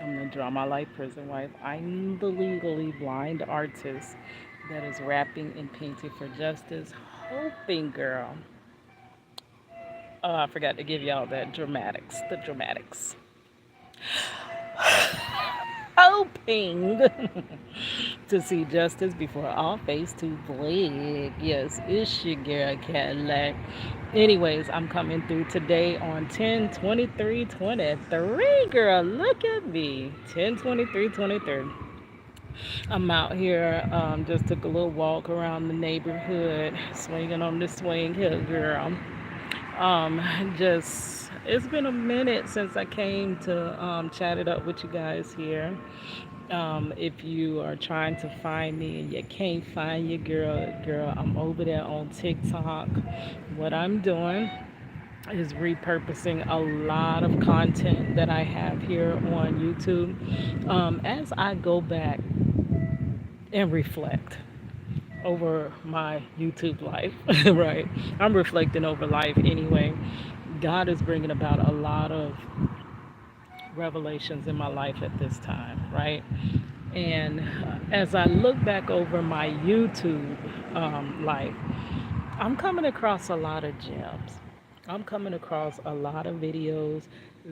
I'm the Draw My Life Prison Wife. I'm the legally blind artist that is rapping and painting for justice, hoping, girl. Oh, I forgot to give y'all that dramatics, the dramatics. Hoping to see justice before all face to black. Yes, it's your girl Cadillac. Anyways, I'm coming through today on 10/23/23. Girl, look at me. 10/23/23. I'm out here, just took a little walk around the neighborhood, swinging on the swing hill, girl. Just it's been a minute since I came to chat it up with you guys here. If you are trying to find me and you can't find your girl, I'm over there on TikTok. What I'm doing is repurposing a lot of content that I have here on YouTube. As I go back and reflect over my YouTube life, right? I'm reflecting over life anyway. God is bringing about a lot of revelations in my life at this time, right? And as I look back over my YouTube life, I'm coming across a lot of gems. I'm coming across a lot of videos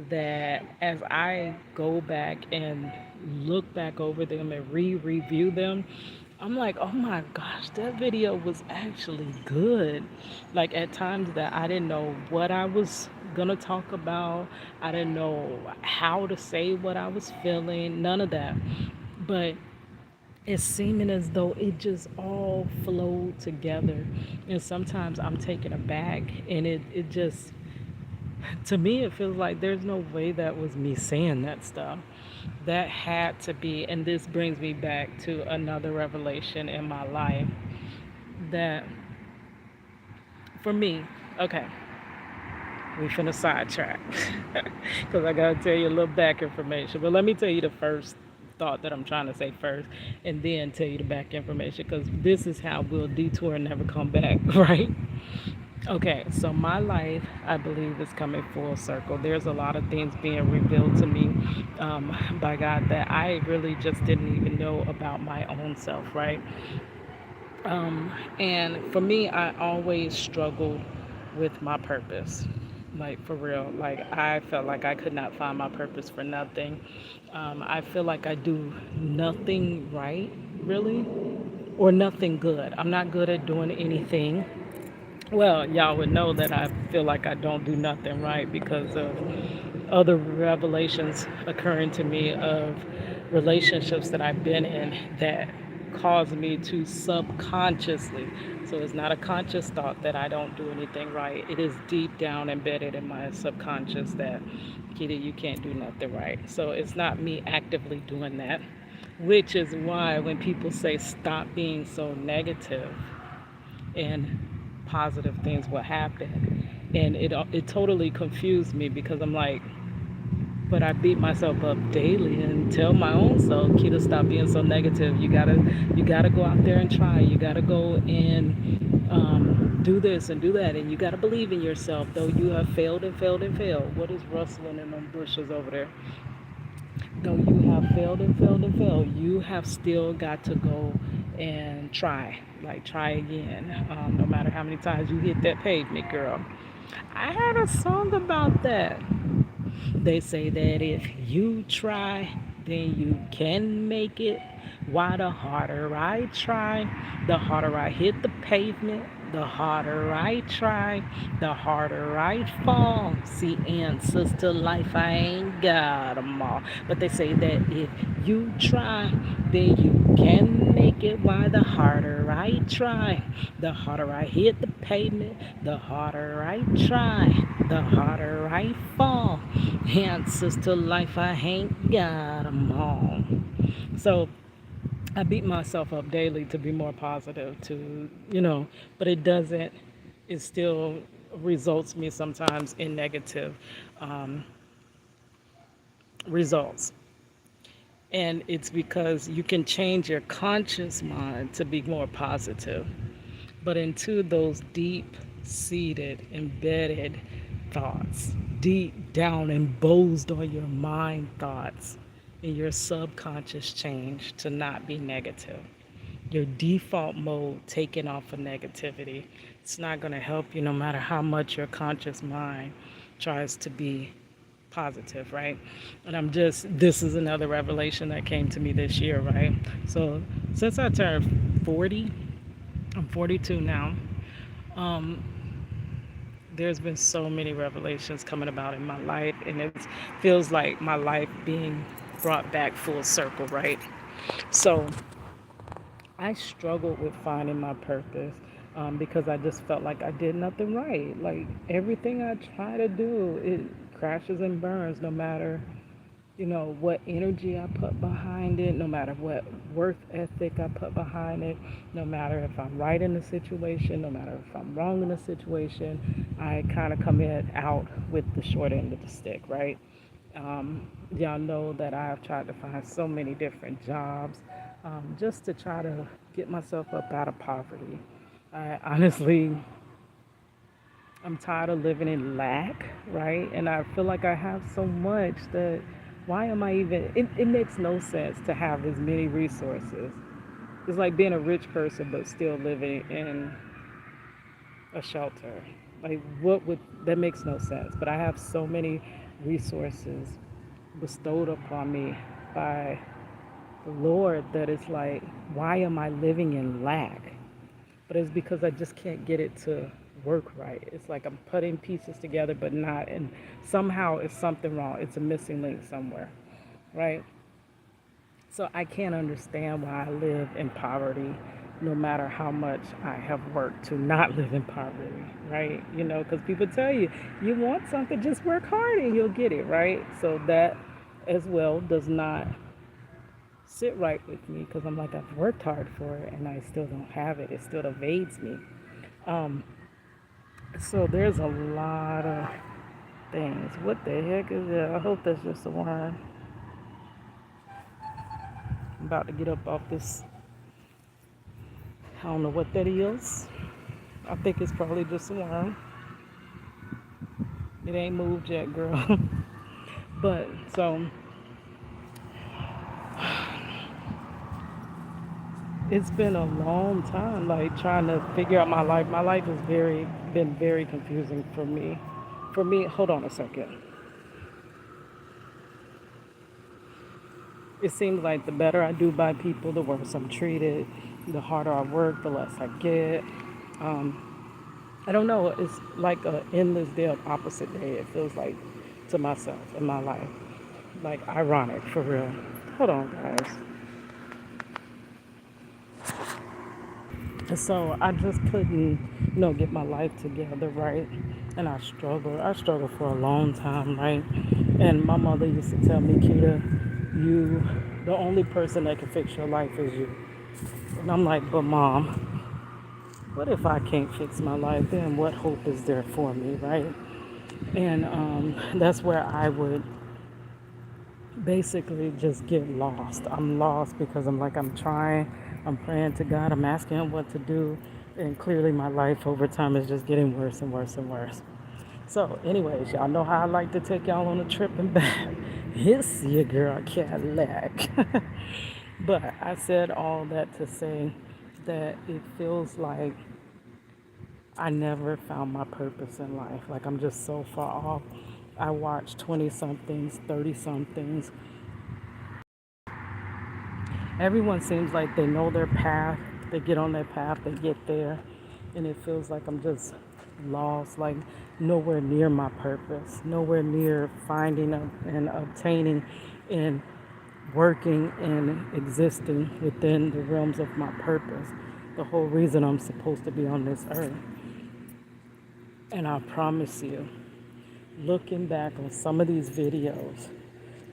that, as I go back and look back over them and review them, I'm like, oh my gosh, that video was actually good. Like, at times that I didn't know what I was gonna talk about, I didn't know how to say what I was feeling, none of that. But it's seeming as though it just all flowed together. And sometimes I'm taken aback, and it just, to me, it feels like there's no way that was me saying that stuff. That had to be, and this brings me back to another revelation in my life that, for me, okay, we finna sidetrack because I gotta tell you a little back information. But let me tell you the first thought that I'm trying to say first, and then tell you the back information, because this is how we'll detour and never come back, right? Okay, so my life, I believe, is coming full circle. There's a lot of things being revealed to me by God that I really just didn't even know about my own self, right? And for me, I always struggled with my purpose. Like, for real. Like, I felt like I could not find my purpose for nothing. I feel like I do nothing right, really, or nothing good. I'm not good at doing anything. Well, y'all would know that I feel like I don't do nothing right because of other revelations occurring to me of relationships that I've been in that cause me to subconsciously. So it's not a conscious thought that I don't do anything right. It is deep down embedded in my subconscious that, Kitty, you can't do nothing right. So it's not me actively doing that, which is why when people say stop being so negative, and positive things will happen. And it totally confused me because I'm like, but I beat myself up daily and tell my own self, Kita, stop being so negative. You gotta go out there and try. You gotta go and do this and do that, and you gotta believe in yourself. Though you have failed and failed and failed. What is rustling in them bushes over there? Though you have failed and failed and failed, you have still got to go and try. Like, try again. No matter how many times you hit that pavement, girl. I had a song about that. They say that if you try, then you can make it. Why, the harder I try, the harder I hit the pavement, the harder I try, the harder I fall. See, answers to life, I ain't got 'em all. But they say that if you try, then you can make it. Why, the harder I try, the harder I hit the pavement, the harder I try, the harder I fall. Answers to life, I ain't got 'em all. So I beat myself up daily to be more positive, but it doesn't, it still results me sometimes in negative um, results. And it's because you can change your conscious mind to be more positive. But into those deep seated, embedded thoughts, deep down embossed on your mind thoughts, and your subconscious change to not be negative. Your default mode taken off of negativity. It's not going to help you no matter how much your conscious mind tries to be positive, right? And this is another revelation that came to me this year, right? So since I turned 40, I'm 42 now. Um, there's been so many revelations coming about in my life, and it feels like my life being brought back full circle, right? So I struggled with finding my purpose because I just felt like I did nothing right. Like everything I try to do, it crashes and burns no matter, what energy I put behind it, no matter what worth ethic I put behind it, no matter if I'm right in the situation, no matter if I'm wrong in the situation, I kind of come in out with the short end of the stick, right? Y'all know that I have tried to find so many different jobs just to try to get myself up out of poverty. I honestly, I'm tired of living in lack, right? And I feel like I have so much that why am I even, it makes no sense to have as many resources. It's like being a rich person but still living in a shelter. Like, what would, that makes no sense. But I have so many resources bestowed upon me by the Lord that it's like, why am I living in lack? But it's because I just can't get it to work right. It's like I'm putting pieces together, but not, and somehow it's something wrong. It's a missing link somewhere, right? So I can't understand why I live in poverty, no matter how much I have worked to not live in poverty, right? Because people tell you, you want something, just work hard and you'll get it, right? So that as well does not sit right with me because I'm like, I've worked hard for it and I still don't have it. It still evades me. Um, so there's a lot of things. What the heck is that? I hope that's just a worm. I'm about to get up off this. I don't know what that is. I think it's probably just a worm. It ain't moved yet, girl. But so it's been a long time, like trying to figure out my life. My life has been very confusing for me. Hold on a second. It seems like the better I do by people, the worse I'm treated. The harder I work, the less I get. Um, I don't know. It's like an endless day of opposite day. It feels like to myself in my life. Like ironic for real. Hold on, guys. And so I just couldn't, get my life together, right? And I struggled. I struggled for a long time, right? And my mother used to tell me, Kita, you, the only person that can fix your life is you. And I'm like, but mom, what if I can't fix my life? Then what hope is there for me, right? And that's where I would basically just get lost. I'm lost because I'm like, I'm trying, I'm praying to God, I'm asking Him what to do, and clearly my life over time is just getting worse and worse and worse. So, anyways, y'all know how I like to take y'all on a trip and back. It's your girl Cadillac. But I said all that to say that it feels like I never found my purpose in life. Like I'm just so far off. I watch 20 somethings, 30 somethings. Everyone seems like they know their path. They get on their path, they get there. And it feels like I'm just lost, like nowhere near my purpose, nowhere near finding and obtaining and working and existing within the realms of my purpose. The whole reason I'm supposed to be on this earth. And I promise you, looking back on some of these videos,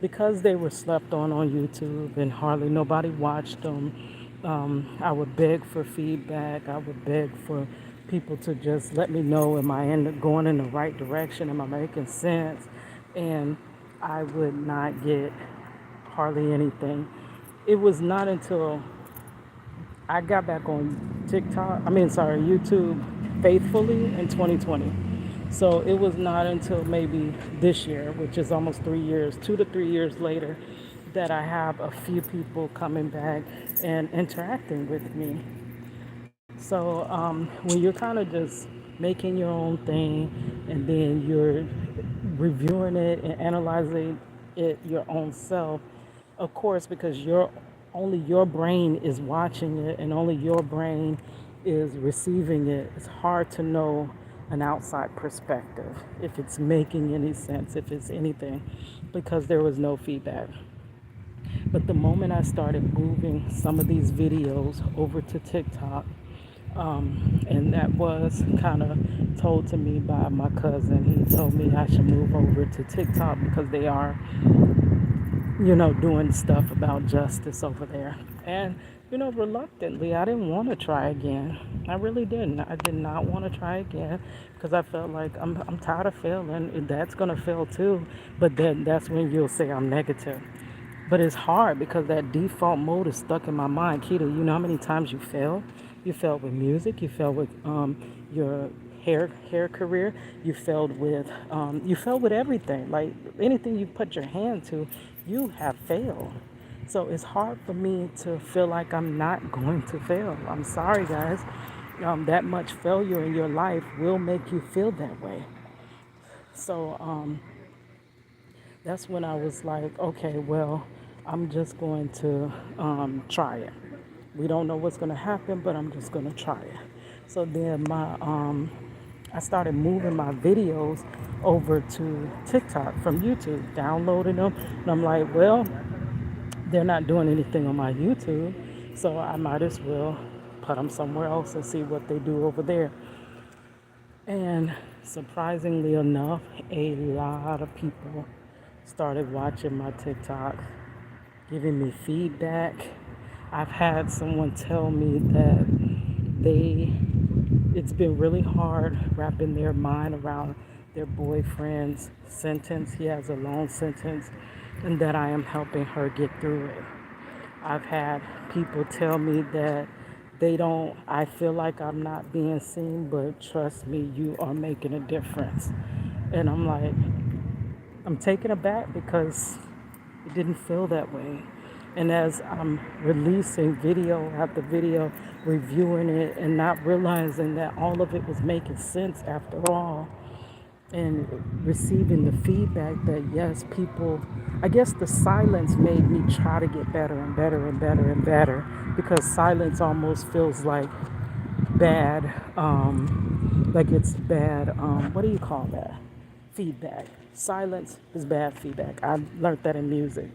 because they were slept on YouTube and hardly nobody watched them, I would beg for feedback. I would beg for people to just let me know, am I going in the right direction? Am I making sense? And I would not get hardly anything. It was not until I got back on YouTube faithfully in 2020. So it was not until maybe this year, which is almost 3 years, 2 to 3 years later, that I have a few people coming back and interacting with me. So when you're kind of just making your own thing and then you're reviewing it and analyzing it your own self, of course, because only your brain is watching it and only your brain is receiving it, it's hard to know an outside perspective, if it's making any sense, if it's anything, because there was no feedback. But the moment I started moving some of these videos over to TikTok, and that was kind of told to me by my cousin. He told me I should move over to TikTok because they are, doing stuff about justice over there. And, reluctantly, I didn't want to try again. I really didn't. I did not want to try again because I felt like I'm tired of failing. And that's going to fail too. But then that's when you'll say I'm negative. But it's hard because that default mode is stuck in my mind. Keto, you know how many times you failed? You failed with music. You failed with your hair career. You failed with everything. Like anything you put your hand to, you have failed. So it's hard for me to feel like I'm not going to fail. I'm sorry, guys. That much failure in your life will make you feel that way. So that's when I was like, okay, well, I'm just going to try it. We don't know what's going to happen, but I'm just going to try it. So then I started moving my videos over to TikTok from YouTube, downloading them, and I'm like, well, they're not doing anything on my YouTube, so I might as well put them somewhere else and see what they do over there. And surprisingly enough, a lot of people started watching my TikTok, giving me feedback. I've had someone tell me that they it's been really hard wrapping their mind around their boyfriend's sentence. He has a long sentence, and that I am helping her get through it. I've had people tell me that I feel like I'm not being seen, but trust me, you are making a difference. And I'm like, I'm taken aback because it didn't feel that way. And as I'm releasing video after video, reviewing it, and not realizing that all of it was making sense after all, and receiving the feedback that yes, I guess the silence made me try to get better and better and better and better, because silence almost feels bad, like it's bad, what do you call that? Feedback. Silence is bad feedback. I learned that in music.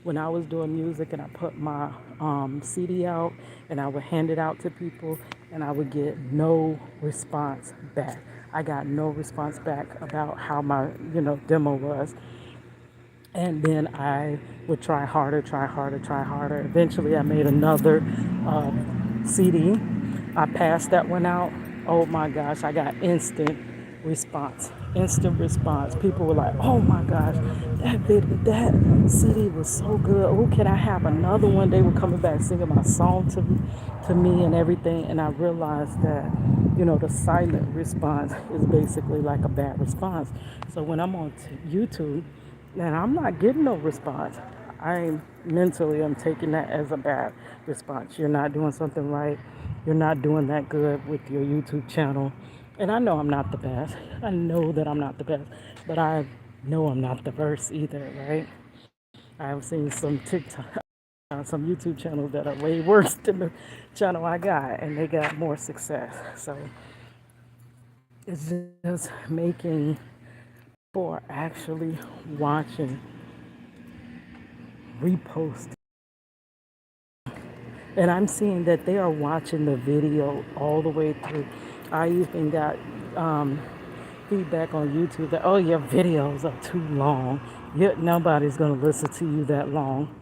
When I was doing music and I put my CD out and I would hand it out to people and I would get no response back. I got no response back about how my, demo was. And then I would try harder, try harder, try harder. Eventually, I made another CD. I passed that one out. Oh my gosh, I got instant response. Instant response. People were like, "Oh my gosh, that CD was so good. Oh, can I have another one?" They were coming back singing my song to me and everything. And I realized that, the silent response is basically like a bad response. So when I'm on YouTube, and I'm not getting no response, I'm taking that as a bad response. You're not doing something right. You're not doing that good with your YouTube channel. And I know I'm not the best. I know that I'm not the best. But I know I'm not the worst either, right? I've seen some some YouTube channels that are way worse than the channel I got, and they got more success. So it's just making for actually watching, repost. And I'm seeing that they are watching the video all the way through. I even got feedback on YouTube that, oh, your videos are too long. Yet nobody's going to listen to you that long.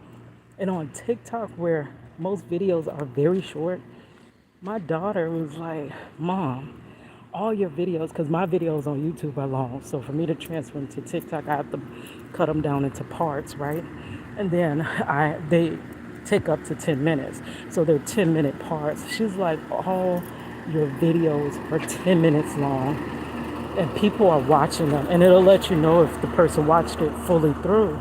And on TikTok, where most videos are very short, my daughter was like, Mom, all your videos, because my videos on YouTube are long. So for me to transfer them to TikTok, I have to cut them down into parts, right? And then they take up to 10 minutes. So they're 10-minute parts. She's like, all your videos are 10 minutes long, and people are watching them. And it'll let you know if the person watched it fully through.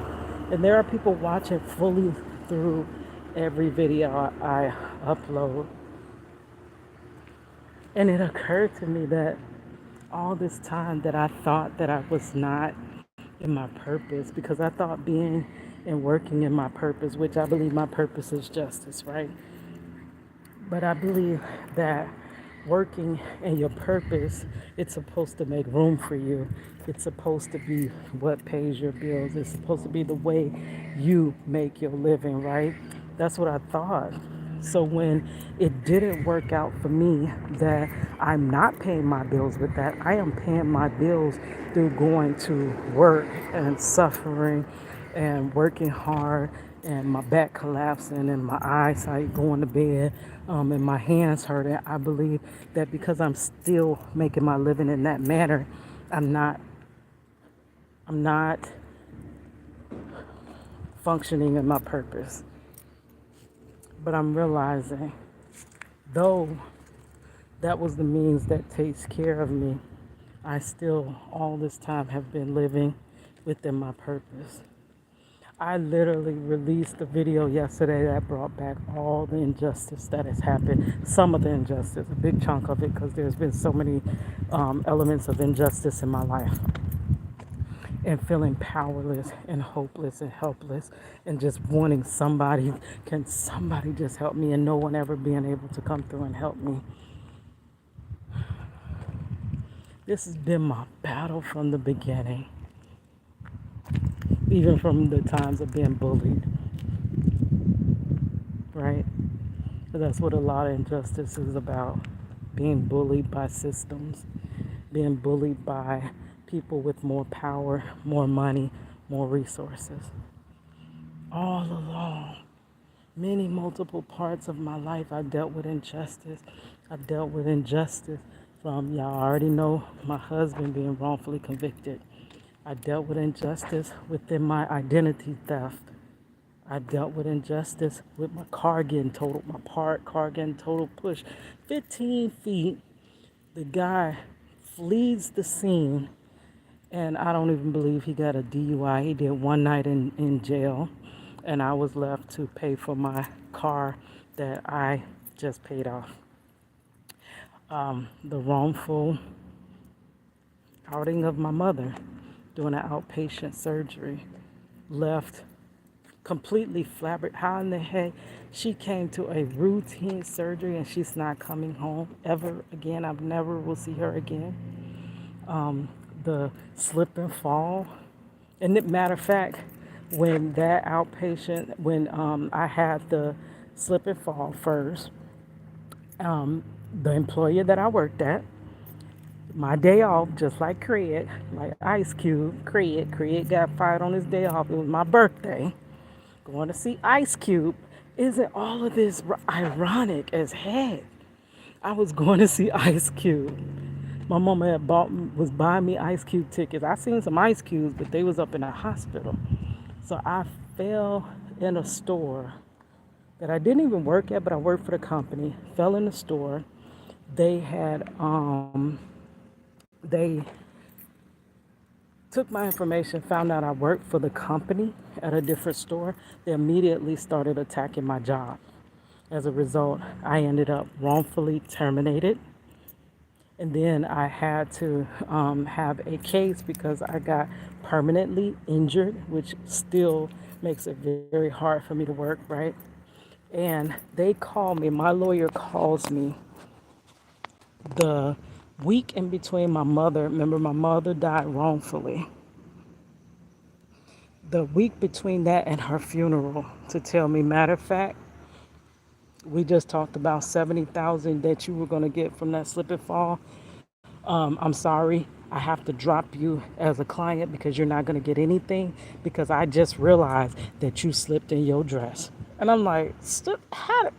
And there are people watching fully through every video I upload. And it occurred to me that all this time that I thought that I was not in my purpose, because I thought being and working in my purpose, which I believe my purpose is justice, right? But I believe that working in your purpose, it's supposed to make room for you. It's supposed to be what pays your bills. It's supposed to be the way you make your living, right? That's what I thought. So when it didn't work out for me, that I'm not paying my bills with that, I am paying my bills through going to work and suffering and working hard and my back collapsing and my eyesight going to bed, and my hands hurting. I believe that because I'm still making my living in that manner, I'm not I'm not functioning in my purpose. But I'm realizing, though that was the means that takes care of me, I still all this time have been living within my purpose. I literally released a video yesterday that brought back all the injustice that has happened. Some of the injustice, a big chunk of it, because there's been so many elements of injustice in my life. And feeling powerless and hopeless and helpless and just wanting somebody, can somebody just help me, and no one ever being able to come through and help me. This has been my battle from the beginning, even from the times of being bullied, right? So that's what a lot of injustice is about, being bullied by systems, being bullied by people with more power, more money, more resources. All along, many multiple parts of my life, I dealt with injustice. I dealt with injustice from, y'all already know, my husband being wrongfully convicted. I dealt with injustice within my identity theft. I dealt with injustice with my car getting totaled, my car getting totaled, pushed 15 feet. The guy flees the scene, and I don't even believe he got a DUI. He did one night in jail, and I was left to pay for my car that I just paid off. The wrongful outing of my mother doing an outpatient surgery left completely flabbergasted. How in the heck she came to a routine surgery and she's not coming home ever again? I never will see her again. The slip and fall. And matter of fact, when that outpatient, when I had the slip and fall first, the employer that I worked at, my day off, just like like Ice Cube, Craig got fired on his day off. It was my birthday. Going to see Ice Cube. Isn't all of this ironic as heck? I was going to see Ice Cube. My mama was buying me Ice Cube tickets. I seen some Ice Cubes, but they was up in a hospital. So I fell in a store that I didn't even work at, but I worked for the company. Fell in the store. They had they took my information, found out I worked for the company at a different store. They immediately started attacking my job. As a result, I ended up wrongfully terminated. And then I had to have a case because I got permanently injured, which still makes it very hard for me to work, right? And they call me, my lawyer calls me the week in between my mother. Remember, my mother died wrongfully. The week between that and her funeral to tell me, matter of fact, we just talked about 70,000 that you were going to get from that slip and fall. I'm sorry, I have to drop you as a client because you're not going to get anything because I just realized that you slipped in your dress. And I'm like, I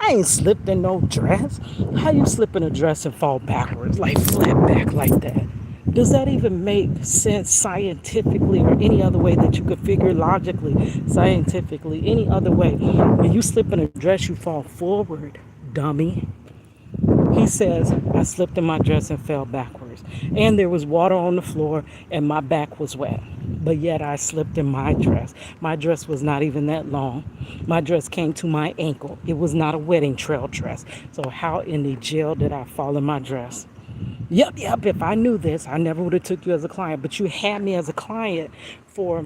ain't slipped in no dress. How you slip in a dress and fall backwards, like flat back like that? Does that even make sense scientifically or any other way that you could figure logically, scientifically, any other way? When you slip in a dress, you fall forward, dummy. He says, I slipped in my dress and fell backwards. And there was water on the floor and my back was wet. But yet I slipped in my dress. My dress was not even that long. My dress came to my ankle. It was not a wedding trail dress. So how in the jail did I fall in my dress? Yep, yep. If I knew this, I never would have took you as a client. But you had me as a client for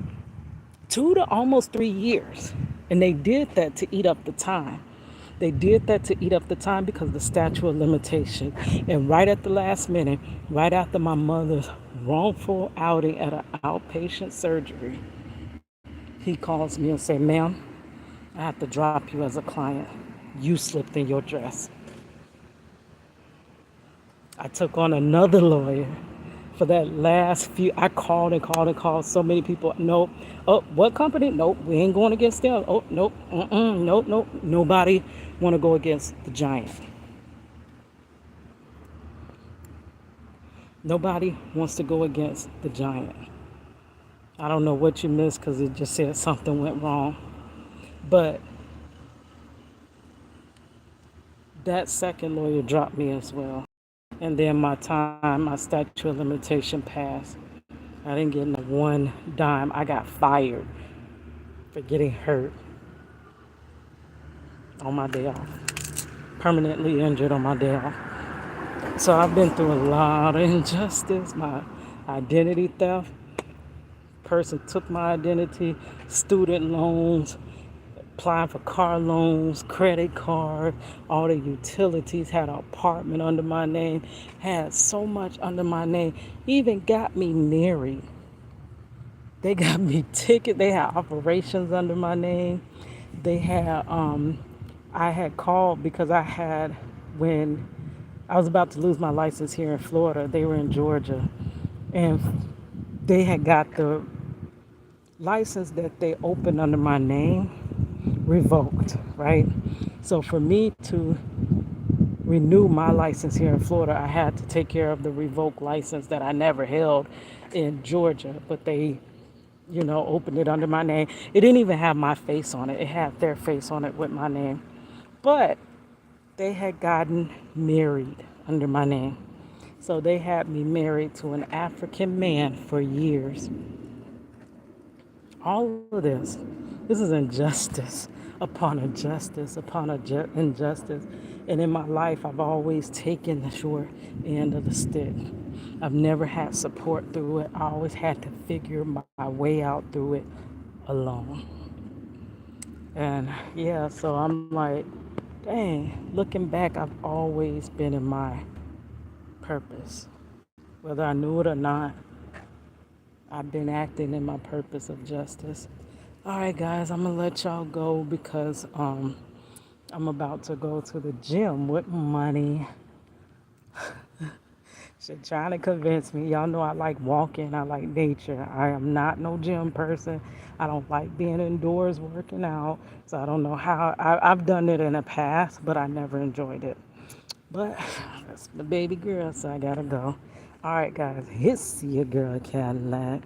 2 to almost 3 years. And they did that to eat up the time. They did that to eat up the time because of the statute of limitation. And right at the last minute, right after my mother's wrongful outing at an outpatient surgery, he calls me and say, ma'am, I have to drop you as a client. You slipped in your dress. I took on another lawyer for that last few. I called and called and called so many people. Nope. Oh, what company? Nope. We ain't going against them. Oh, nope. Nope. Nope. Nobody want to go against the giant. Nobody wants to go against the giant. I don't know what you missed because it just said something went wrong. But that second lawyer dropped me as well. And then my statute of limitation passed. I didn't get no one dime. I got fired for getting hurt on my day off. Permanently injured on my day off. So I've been through a lot of injustice. My identity theft. Person took my identity. Student loans. Applying for car loans, credit card, all the utilities, had an apartment under my name, had so much under my name, even got me married. They got me ticket. They had operations under my name. They had I had called because I had when I was about to lose my license here in Florida. They were in Georgia, and they had got the license that they opened under my name revoked, right? So for me to renew my license here in Florida, I had to take care of the revoked license that I never held in Georgia, but they, opened it under my name. It didn't even have my face on it. It had their face on it with my name. But they had gotten married under my name. So they had me married to an African man for years. All of this is injustice upon injustice upon injustice. And in my life, I've always taken the short end of the stick. I've never had support through it. I always had to figure my way out through it alone. And yeah, so I'm like, dang, looking back, I've always been in my purpose. Whether I knew it or not, I've been acting in my purpose of justice. All right, guys, I'm gonna let y'all go because I'm about to go to the gym with money. She trying to convince me. Y'all know I like walking. I like nature. I am not no gym person. I don't like being indoors working out. So I don't know how. I've done it in the past, but I never enjoyed it. But that's the baby girl, so I gotta go. All right, guys. It's your girl Cadillac.